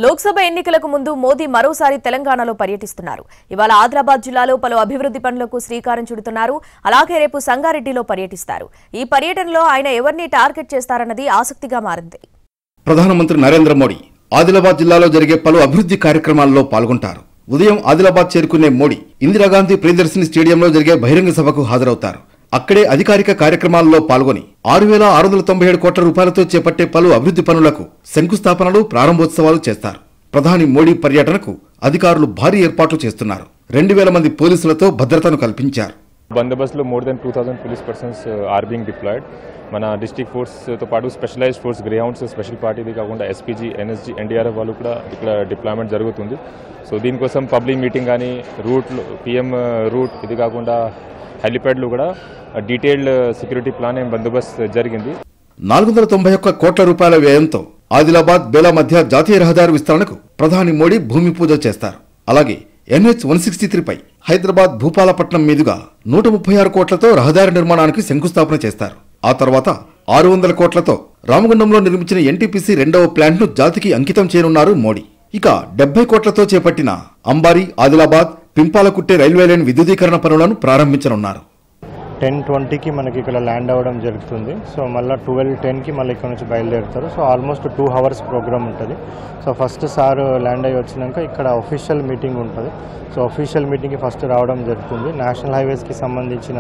లోక్సభ ఎన్నికలకు ముందు మోదీ మరోసారి తెలంగాణలో పర్యటిస్తున్నారు. ఇవాళ ఆదిలాబాద్ జిల్లాలో పలు అభివృద్ధి పనులకు శ్రీకారం చుడుతున్నారు. అలాగే రేపు సంగారెడ్డిలో పర్యటిస్తారు. ఈ పర్యటనలో ఆయన ఎవరిని టార్గెట్ చేస్తారన్నది ఆసక్తిగా మారింది. ప్రధానమంత్రి నరేంద్ర మోడీ ఆదిలాబాద్ జిల్లాలో జరిగే పలు అభివృద్ధి కార్యక్రమాల్లో పాల్గొంటారు. ఉదయం ఆదిలాబాద్ చేరుకునే మోడీ ఇందిరాగాంధీ ప్రియదర్శిని స్టేడియంలో జరిగే బహిరంగ సభకు హాజరవుతారు. అక్కడే అధికారిక కార్యక్రమాల్లో పాల్గొని 6,697 కోట్ల రూపాయలతో చేపట్టే పలు అభివృద్ధి పనులకు శంకుస్థాపనలు, ప్రారంభోత్సవాలు చేస్తారు. ప్రధాని మోడీ పర్యటనకు అధికారులు భారీ ఏర్పాట్లు చేస్తున్నారు. 2,000 మంది పోలీసులతో భద్రతను కల్పించారు. బందోబస్తులో more than 2,000 police persons are being deployed. మన డిస్ట్రిక్ట్ ఫోర్స్తో పాటు స్పెషలైజ్డ్ ఫోర్స్, గ్రేహౌండ్స్ స్పెషల్ పార్టీది కాకుండా ఎస్పీజీ, ఎన్ఎస్జీ, ఎన్డీఆర్ఎఫ్ వాళ్ళు కూడా ఇక్కడ డిప్లాయ్మెంట్ జరుగుతుంది. సో దీనికోసం పబ్లిక్ మీటింగ్ కానీ, రూట్ పిఎం రూట్, ఇది కాకుండా హెలిప్యాడ్లు కూడా డీటెయిల్డ్ సెక్యూరిటీ ప్లాన్ బందోబస్తు జరిగింది. 491 కోట్ల రూపాయల వ్యయంతో ఆదిలాబాద్ బేలా మధ్య జాతీయ రహదారి విస్తరణకు ప్రధాని మోడీ భూమి పూజ చేస్తారు. అలాగే NH-163పై హైదరాబాద్ భూపాలపట్నం మీదుగా 136 కోట్లతో రహదారి నిర్మాణానికి శంకుస్థాపన చేస్తారు. ఆ తర్వాత 600 కోట్లతో రామగుండంలో నిర్మించిన NTPC 2వ ప్లాంట్ను జాతికి అంకితం చేయనున్నారు మోడీ. ఇక 70 కోట్లతో చేపట్టిన అంబారి, ఆదిలాబాద్, పింపాలకుట్టే రైల్వే లైన్ విద్యుదీకరణ పనులను ప్రారంభించనున్నారు. 10:20కి మనకి ఇక్కడ ల్యాండ్ అవ్వడం జరుగుతుంది. సో మళ్ళీ 12:10కి మళ్ళీ ఇక్కడ నుంచి బయలుదేరుతారు. సో ఆల్మోస్ట్ 2 అవర్స్ ప్రోగ్రామ్ ఉంటుంది. సో ఫస్ట్ సార్ ల్యాండ్ అయ్యి వచ్చినాక ఇక్కడ ఒఫీషియల్ మీటింగ్ ఉంటుంది. సో ఒఫీషియల్ మీటింగ్కి ఫస్ట్ రావడం జరుగుతుంది. నేషనల్ హైవేస్కి సంబంధించిన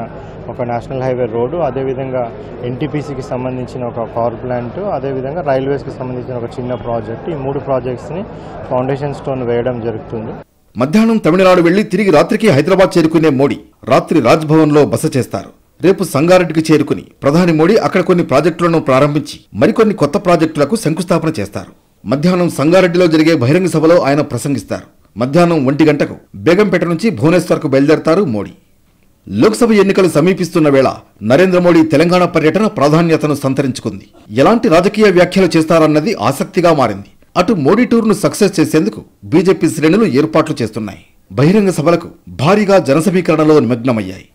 ఒక నేషనల్ హైవే రోడ్డు, అదేవిధంగా NTPCకి సంబంధించిన ఒక పవర్ ప్లాంట్, అదేవిధంగా రైల్వేస్కి సంబంధించిన ఒక చిన్న ప్రాజెక్ట్, ఈ 3 ప్రాజెక్ట్స్ని ఫౌండేషన్ స్టోన్ వేయడం జరుగుతుంది. మధ్యాహ్నం తమిళనాడు వెళ్లి తిరిగి రాత్రికి హైదరాబాద్ చేరుకునే మోడీ రాత్రి రాజ్భవన్లో బస చేస్తారు. రేపు సంగారెడ్డికి చేరుకుని ప్రధాని మోడీ అక్కడ కొన్ని ప్రాజెక్టులను ప్రారంభించి మరికొన్ని కొత్త ప్రాజెక్టులకు శంకుస్థాపన చేస్తారు. మధ్యాహ్నం సంగారెడ్డిలో జరిగే బహిరంగ సభలో ఆయన ప్రసంగిస్తారు. మధ్యాహ్నం 1 గంటకు బేగంపేట నుంచి భువనేశ్వర్కు బయలుదేరతారు మోడీ. లోక్సభ ఎన్నికలు సమీపిస్తున్న వేళ నరేంద్ర మోడీ తెలంగాణ పర్యటన ప్రాధాన్యతను సంతరించుకుంది. ఎలాంటి రాజకీయ వ్యాఖ్యలు చేస్తారన్నది ఆసక్తిగా మారింది. అటు మోడీ టూర్ను సక్సెస్ చేసేందుకు బీజేపీ శ్రేణులు ఏర్పాట్లు చేస్తున్నాయి. బహిరంగ సభలకు భారీగా జనసమీకరణలో నిమగ్నమయ్యాయి.